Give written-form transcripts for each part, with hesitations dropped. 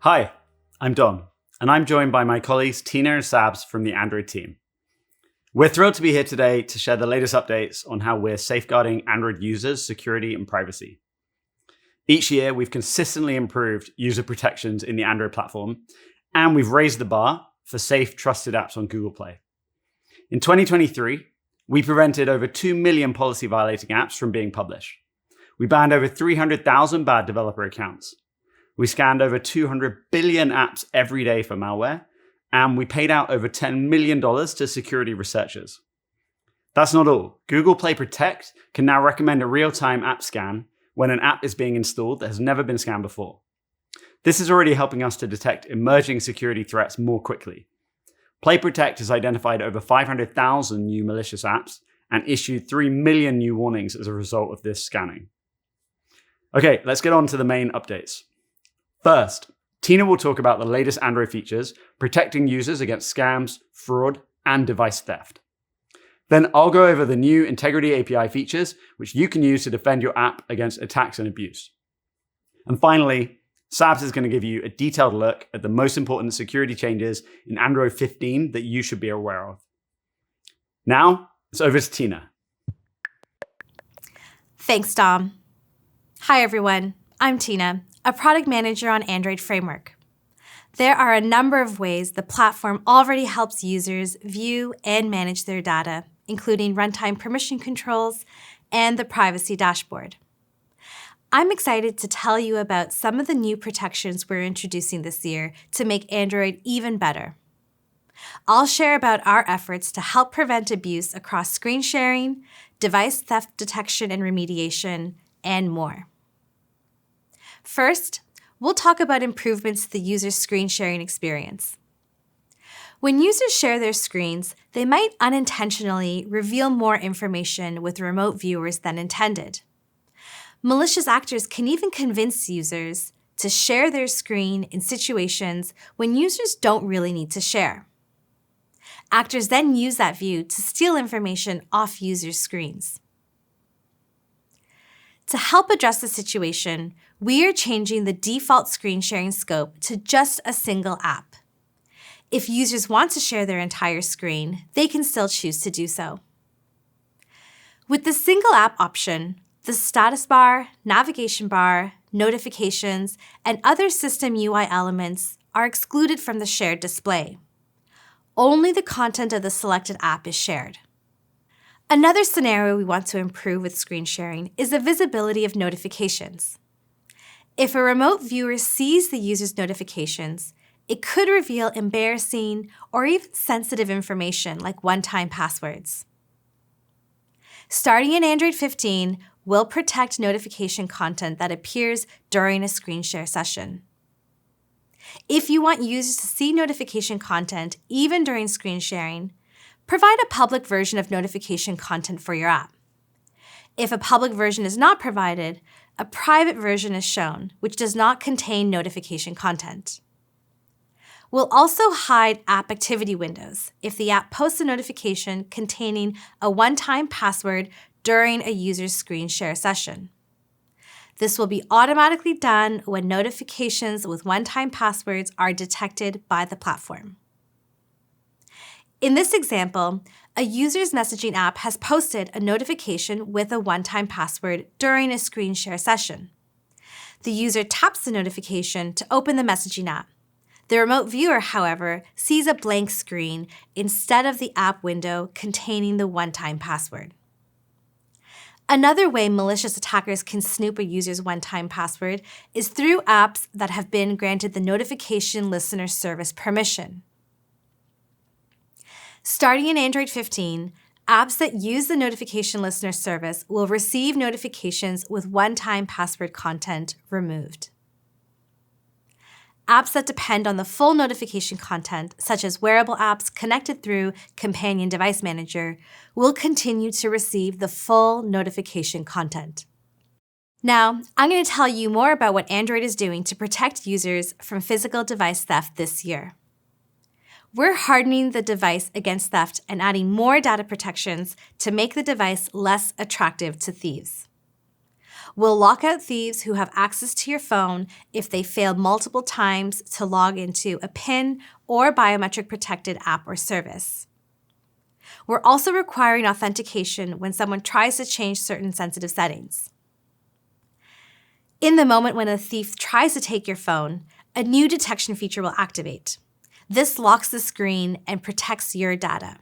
Hi, I'm Dom, and I'm joined by my colleagues Tina and Sabs from the Android team. We're thrilled to be here today to share the latest updates on how we're safeguarding Android users' security and privacy. Each year, we've consistently improved user protections in the Android platform, and we've raised the bar for safe, trusted apps on Google Play. In 2023, we prevented over 2 million policy-violating apps from being published. We banned over 300,000 bad developer accounts. We scanned over 200 billion apps every day for malware, and we paid out over $10 million to security researchers. That's not all. Google Play Protect can now recommend a real-time app scan when an app is being installed that has never been scanned before. This is already helping us to detect emerging security threats more quickly. Play Protect has identified over 500,000 new malicious apps and issued 3 million new warnings as a result of this scanning. Okay, let's get on to the main updates. First, Tina will talk about the latest Android features protecting users against scams, fraud, and device theft. Then I'll go over the new Integrity API features, which you can use to defend your app against attacks and abuse. And finally, Sabs is going to give you a detailed look at the most important security changes in Android 15 that you should be aware of. Now, it's over to Tina. Thanks, Dom. Hi, everyone. I'm Tina, a product manager on Android Framework. There are a number of ways the platform already helps users view and manage their data, including runtime permission controls and the privacy dashboard. I'm excited to tell you about some of the new protections we're introducing this year to make Android even better. I'll share about our efforts to help prevent abuse across screen sharing, device theft detection and remediation, and more. First, we'll talk about improvements to the user's screen sharing experience. When users share their screens, they might unintentionally reveal more information with remote viewers than intended. Malicious actors can even convince users to share their screen in situations when users don't really need to share. Actors then use that view to steal information off users' screens. To help address the situation, we are changing the default screen sharing scope to just a single app. If users want to share their entire screen, they can still choose to do so. With the single app option, the status bar, navigation bar, notifications, and other system UI elements are excluded from the shared display. Only the content of the selected app is shared. Another scenario we want to improve with screen sharing is the visibility of notifications. If a remote viewer sees the user's notifications, it could reveal embarrassing or even sensitive information like one-time passwords. Starting in Android 15, we'll protect notification content that appears during a screen share session. If you want users to see notification content even during screen sharing, provide a public version of notification content for your app. If a public version is not provided, a private version is shown, which does not contain notification content. We'll also hide app activity windows if the app posts a notification containing a one-time password during a user's screen share session. This will be automatically done when notifications with one-time passwords are detected by the platform. In this example, a user's messaging app has posted a notification with a one-time password during a screen share session. The user taps the notification to open the messaging app. The remote viewer, however, sees a blank screen instead of the app window containing the one-time password. Another way malicious attackers can snoop a user's one-time password is through apps that have been granted the notification listener service permission. Starting in Android 15, apps that use the notification listener service will receive notifications with one-time password content removed. Apps that depend on the full notification content, such as wearable apps connected through Companion Device Manager, will continue to receive the full notification content. Now, I'm going to tell you more about what Android is doing to protect users from physical device theft this year. We're hardening the device against theft and adding more data protections to make the device less attractive to thieves. We'll lock out thieves who have access to your phone if they fail multiple times to log into a PIN or biometric protected app or service. We're also requiring authentication when someone tries to change certain sensitive settings. In the moment when a thief tries to take your phone, a new detection feature will activate. This locks the screen and protects your data.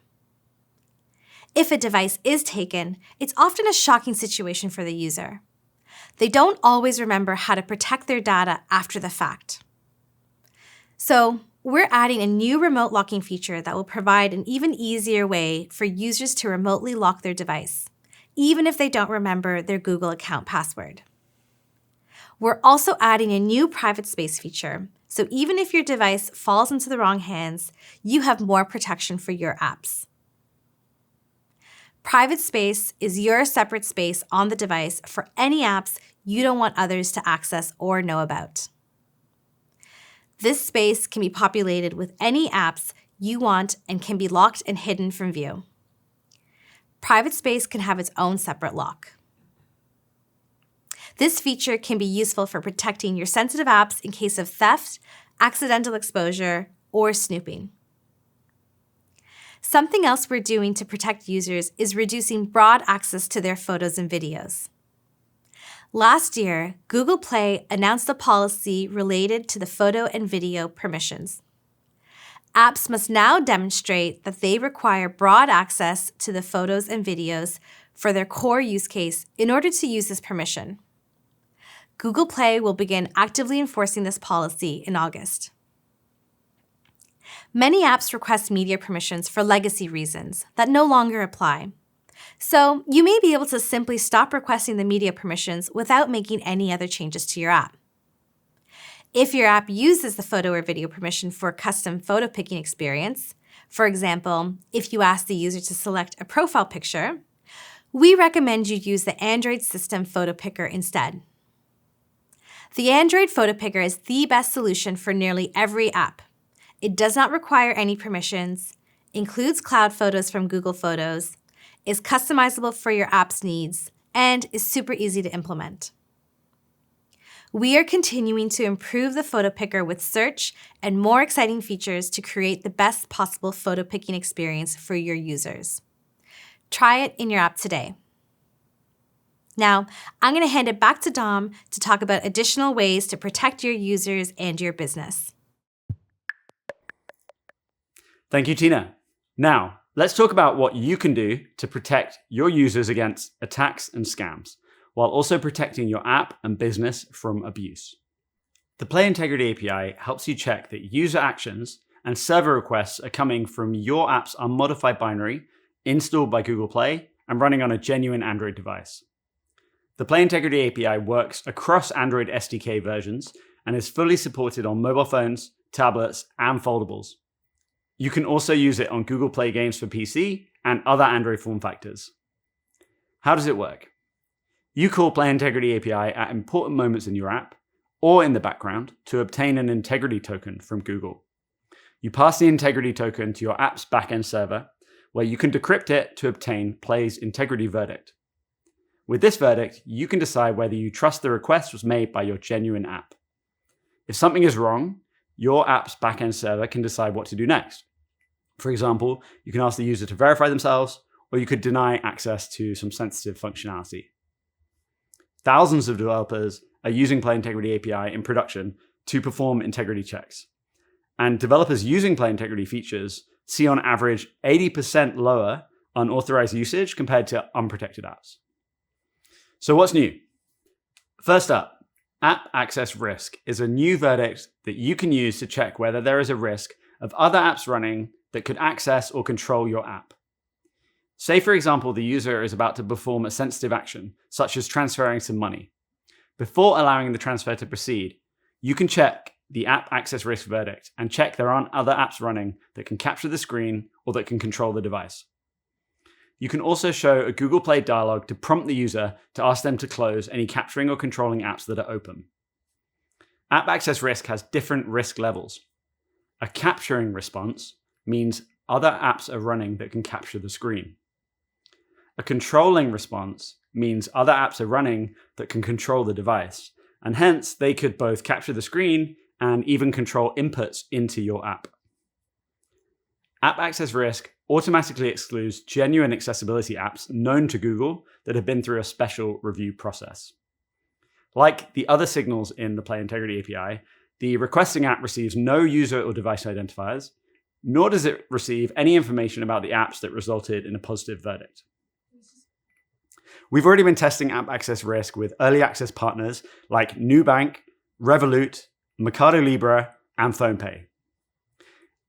If a device is taken, it's often a shocking situation for the user. They don't always remember how to protect their data after the fact. So, we're adding a new remote locking feature that will provide an even easier way for users to remotely lock their device, even if they don't remember their Google account password. We're also adding a new private space feature, so even if your device falls into the wrong hands, you have more protection for your apps. Private space is your separate space on the device for any apps you don't want others to access or know about. This space can be populated with any apps you want and can be locked and hidden from view. Private space can have its own separate lock. This feature can be useful for protecting your sensitive apps in case of theft, accidental exposure, or snooping. Something else we're doing to protect users is reducing broad access to their photos and videos. Last year, Google Play announced a policy related to the photo and video permissions. Apps must now demonstrate that they require broad access to the photos and videos for their core use case in order to use this permission. Google Play will begin actively enforcing this policy in August. Many apps request media permissions for legacy reasons that no longer apply. So you may be able to simply stop requesting the media permissions without making any other changes to your app. If your app uses the photo or video permission for a custom photo picking experience, for example, if you ask the user to select a profile picture, we recommend you use the Android system photo picker instead. The Android photo picker is the best solution for nearly every app. It does not require any permissions, includes cloud photos from Google Photos, is customizable for your app's needs, and is super easy to implement. We are continuing to improve the photo picker with search and more exciting features to create the best possible photo picking experience for your users. Try it in your app today. Now, I'm going to hand it back to Dom to talk about additional ways to protect your users and your business. Thank you, Tina. Now, let's talk about what you can do to protect your users against attacks and scams, while also protecting your app and business from abuse. The Play Integrity API helps you check that user actions and server requests are coming from your app's unmodified binary installed by Google Play and running on a genuine Android device. The Play Integrity API works across Android SDK versions and is fully supported on mobile phones, tablets, and foldables. You can also use it on Google Play games for PC and other Android form factors. How does it work? You call Play Integrity API at important moments in your app or in the background to obtain an integrity token from Google. You pass the integrity token to your app's backend server, where you can decrypt it to obtain Play's integrity verdict. With this verdict, you can decide whether you trust the request was made by your genuine app. If something is wrong, your app's backend server can decide what to do next. For example, you can ask the user to verify themselves, or you could deny access to some sensitive functionality. Thousands of developers are using Play Integrity API in production to perform integrity checks. And developers using Play Integrity features see on average 80% lower unauthorized usage compared to unprotected apps. So what's new? First up, App Access Risk is a new verdict that you can use to check whether there is a risk of other apps running that could access or control your app. Say, for example, the user is about to perform a sensitive action, such as transferring some money. Before allowing the transfer to proceed, you can check the App Access Risk verdict and check there aren't other apps running that can capture the screen or that can control the device. You can also show a Google Play dialog to prompt the user to ask them to close any capturing or controlling apps that are open. App Access Risk has different risk levels. A capturing response means other apps are running that can capture the screen. A controlling response means other apps are running that can control the device, and hence they could both capture the screen and even control inputs into your app. App access risk automatically excludes genuine accessibility apps known to Google that have been through a special review process. Like the other signals in the Play Integrity API, the requesting app receives no user or device identifiers, nor does it receive any information about the apps that resulted in a positive verdict. We've already been testing app access risk with early access partners like Nubank, Revolut, Mercado Libre, and PhonePe.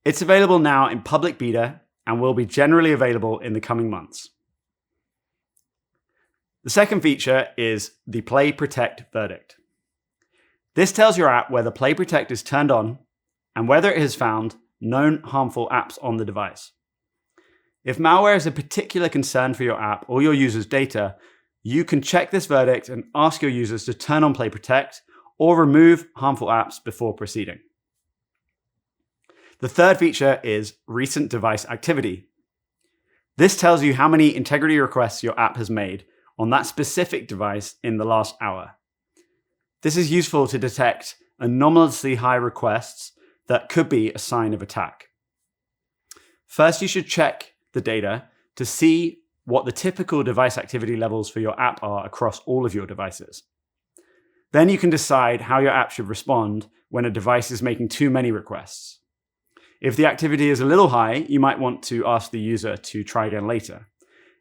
It's available now in public beta and will be generally available in the coming months. The second feature is the Play Protect verdict. This tells your app whether Play Protect is turned on and whether it has found known harmful apps on the device. If malware is a particular concern for your app or your users' data, you can check this verdict and ask your users to turn on Play Protect or remove harmful apps before proceeding. The third feature is Recent Device Activity. This tells you how many integrity requests your app has made on that specific device in the last hour. This is useful to detect anomalously high requests that could be a sign of attack. First, you should check the data to see what the typical device activity levels for your app are across all of your devices. Then you can decide how your app should respond when a device is making too many requests. If the activity is a little high, you might want to ask the user to try again later.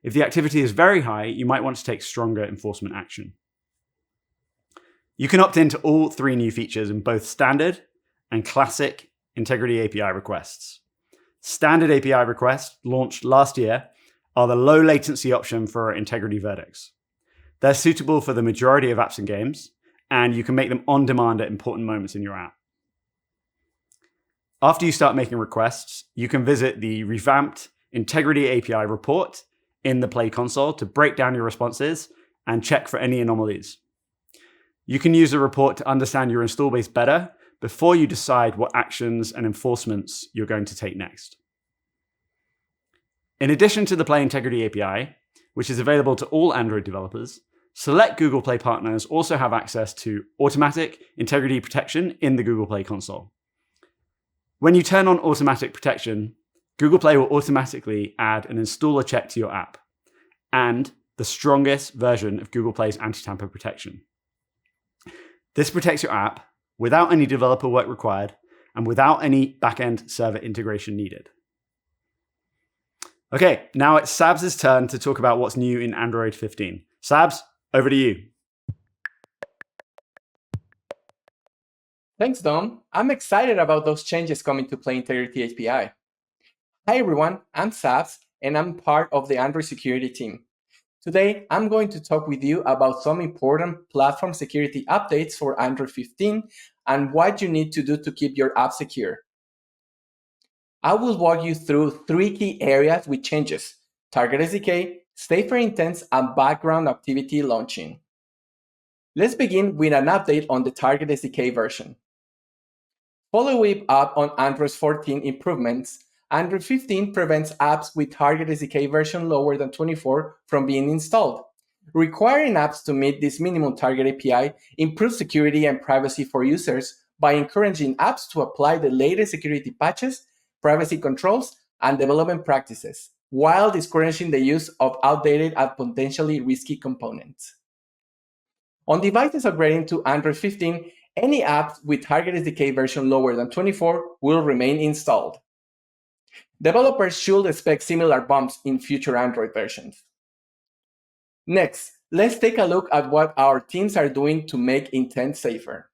If the activity is very high, you might want to take stronger enforcement action. You can opt into all three new features in both standard and classic Integrity API requests. Standard API requests, launched last year, are the low latency option for integrity verdicts. They're suitable for the majority of apps and games, and you can make them on demand at important moments in your app. After you start making requests, you can visit the revamped Integrity API report in the Play console to break down your responses and check for any anomalies. You can use the report to understand your install base better before you decide what actions and enforcements you're going to take next. In addition to the Play Integrity API, which is available to all Android developers, select Google Play partners also have access to automatic integrity protection in the Google Play console. When you turn on automatic protection, Google Play will automatically add an installer check to your app and the strongest version of Google Play's anti-tamper protection. This protects your app without any developer work required and without any backend server integration needed. Okay, now it's Sabs' turn to talk about what's new in Android 15. Sabs, over to you. Thanks, Dom. I'm excited about those changes coming to Play Integrity API. Hi, everyone. I'm Sabs, and I'm part of the Android security team. Today, I'm going to talk with you about some important platform security updates for Android 15 and what you need to do to keep your app secure. I will walk you through three key areas with changes: target SDK, safer intents, and background activity launching. Let's begin with an update on the target SDK version. Following up on Android 14 improvements, Android 15 prevents apps with target SDK version lower than 24 from being installed. Requiring apps to meet this minimum target API improves security and privacy for users by encouraging apps to apply the latest security patches, privacy controls, and development practices, while discouraging the use of outdated and potentially risky components. On devices upgrading to Android 15, any apps with target SDK version lower than 24 will remain installed. Developers should expect similar bumps in future Android versions. Next, let's take a look at what our teams are doing to make intents safer.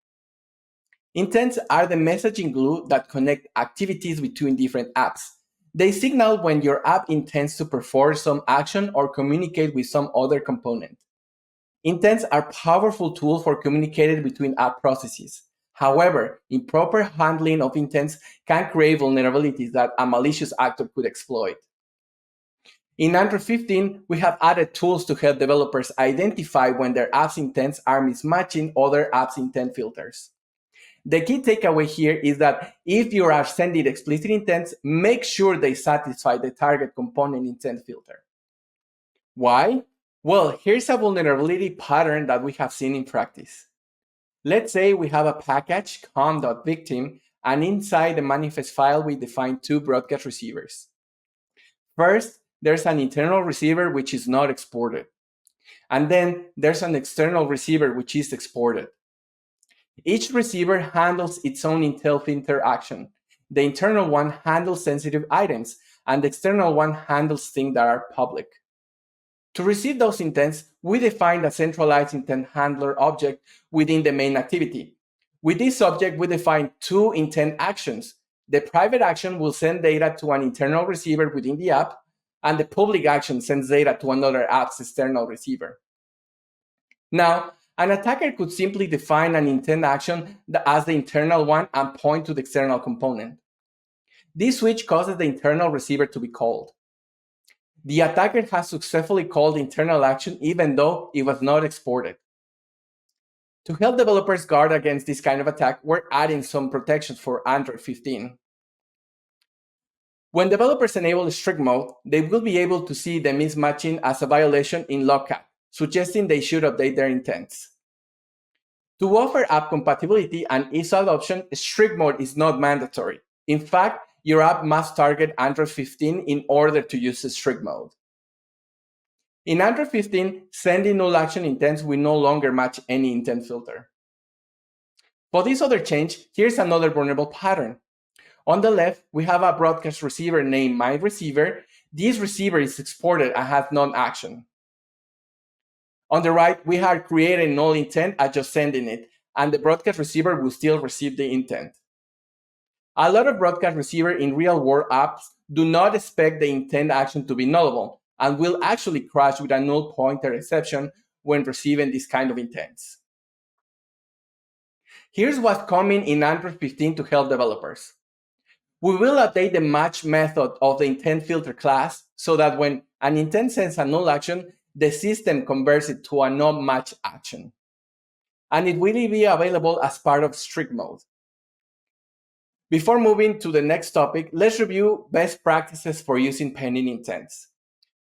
Intents are the messaging glue that connect activities between different apps. They signal when your app intends to perform some action or communicate with some other component. Intents are powerful tools for communicating between app processes. However, improper handling of intents can create vulnerabilities that a malicious actor could exploit. In Android 15, we have added tools to help developers identify when their app's intents are mismatching other apps' intent filters. The key takeaway here is that if you are sending explicit intents, make sure they satisfy the target component intent filter. Why? Well, here's a vulnerability pattern that we have seen in practice. Let's say we have a package com.victim, and inside the manifest file, we define two broadcast receivers. First, there's an internal receiver which is not exported. And then there's an external receiver which is exported. Each receiver handles its own intel filter action. The internal one handles sensitive items, and the external one handles things that are public. To receive those intents, we define a centralized intent handler object within the main activity. With this object, we define two intent actions. The private action will send data to an internal receiver within the app, and the public action sends data to another app's external receiver. Now, an attacker could simply define an intent action as the internal one and point to the external component. This switch causes the internal receiver to be called. The attacker has successfully called the internal action even though it was not exported. To help developers guard against this kind of attack, we're adding some protections for Android 15. When developers enable strict mode, they will be able to see the mismatching as a violation in logcat, suggesting they should update their intents. To offer app compatibility and ease adoption, strict mode is not mandatory. In fact, your app must target Android 15 in order to use strict mode. In Android 15, sending null action intents will no longer match any intent filter. For this other change, here's another vulnerable pattern. On the left, we have a broadcast receiver named myReceiver. This receiver is exported and has non-action. On the right, we have created null intent at just sending it, and the broadcast receiver will still receive the intent. A lot of broadcast receivers in real-world apps do not expect the intent action to be nullable and will actually crash with a null pointer exception when receiving this kind of intents. Here's what's coming in Android 15 to help developers. We will update the match method of the intent filter class so that when an intent sends a null action, the system converts it to a non-match action. And it will be available as part of strict mode. Before moving to the next topic, let's review best practices for using pending intents.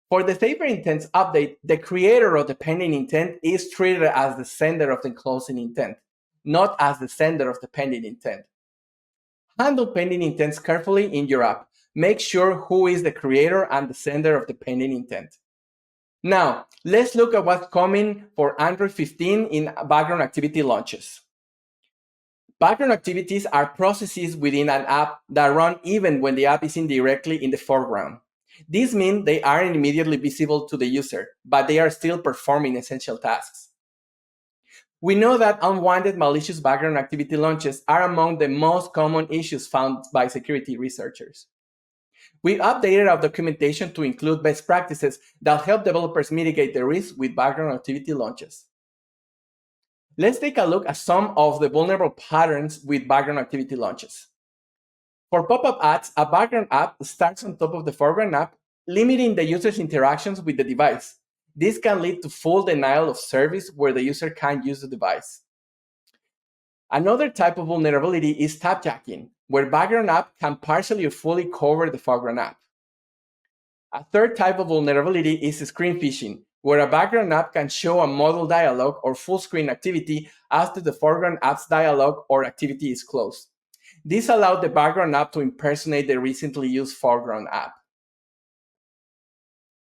For the safer intents update, the creator of the pending intent is treated as the sender of the closing intent, not as the sender of the pending intent. Handle pending intents carefully in your app. Make sure who is the creator and the sender of the pending intent. Now, let's look at what's coming for Android 15 in background activity launches. Background activities are processes within an app that run even when the app isn't directly in the foreground. This means they aren't immediately visible to the user, but they are still performing essential tasks. We know that unwanted malicious background activity launches are among the most common issues found by security researchers. We updated our documentation to include best practices that help developers mitigate the risk with background activity launches. Let's take a look at some of the vulnerable patterns with background activity launches. For pop-up ads, a background app starts on top of the foreground app, limiting the user's interactions with the device. This can lead to full denial of service where the user can't use the device. Another type of vulnerability is tap jacking, where background app can partially or fully cover the foreground app. A third type of vulnerability is screen phishing, where a background app can show a modal dialog or full screen activity after the foreground app's dialog or activity is closed. This allowed the background app to impersonate the recently used foreground app.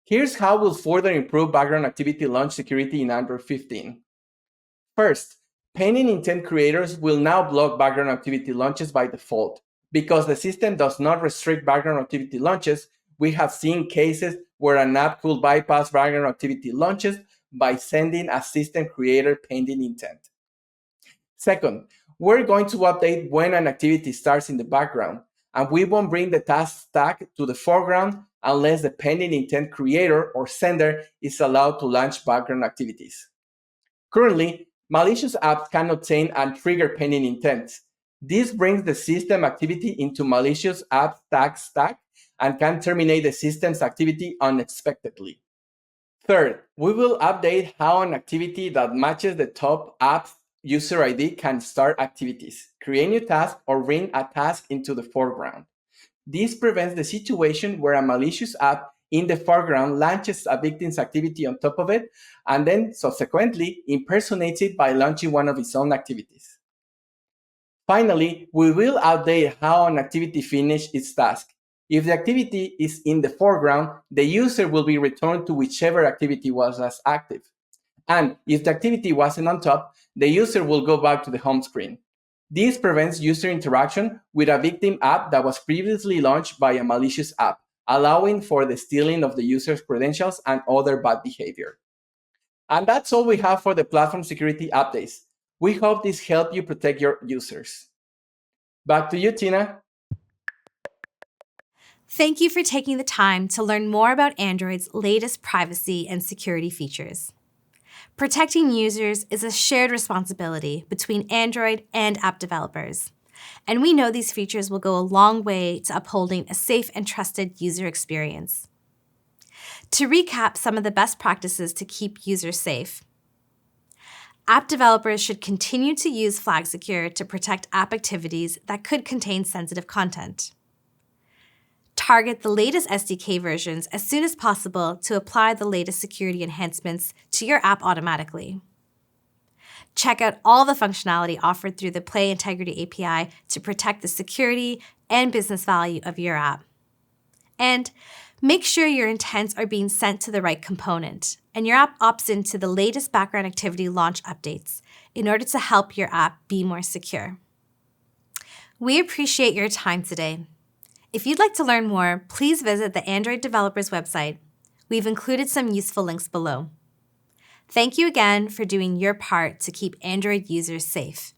Here's how we'll further improve background activity launch security in Android 15. First, pending intent creators will now block background activity launches by default. Because the system does not restrict background activity launches, we have seen cases where an app could bypass background activity launches by sending a system creator pending intent. Second, we're going to update when an activity starts in the background, and we won't bring the task stack to the foreground unless the pending intent creator or sender is allowed to launch background activities. Currently, malicious apps can obtain and trigger pending intents. This brings the system activity into malicious app task stack and can terminate the system's activity unexpectedly. Third, we will update how an activity that matches the top app's user ID can start activities, create new tasks, or bring a task into the foreground. This prevents the situation where a malicious app in the foreground launches a victim's activity on top of it, and then subsequently impersonates it by launching one of its own activities. Finally, we will update how an activity finished its task. If the activity is in the foreground, the user will be returned to whichever activity was as active. And if the activity wasn't on top, the user will go back to the home screen. This prevents user interaction with a victim app that was previously launched by a malicious app, allowing for the stealing of the user's credentials and other bad behavior. And that's all we have for the platform security updates. We hope this helped you protect your users. Back to you, Tina. Thank you for taking the time to learn more about Android's latest privacy and security features. Protecting users is a shared responsibility between Android and app developers, and we know these features will go a long way to upholding a safe and trusted user experience. To recap some of the best practices to keep users safe, app developers should continue to use FlagSecure to protect app activities that could contain sensitive content. Target the latest SDK versions as soon as possible to apply the latest security enhancements to your app automatically. Check out all the functionality offered through the Play Integrity API to protect the security and business value of your app. And make sure your intents are being sent to the right component and your app opts into the latest background activity launch updates in order to help your app be more secure. We appreciate your time today. If you'd like to learn more, please visit the Android developers website. We've included some useful links below. Thank you again for doing your part to keep Android users safe.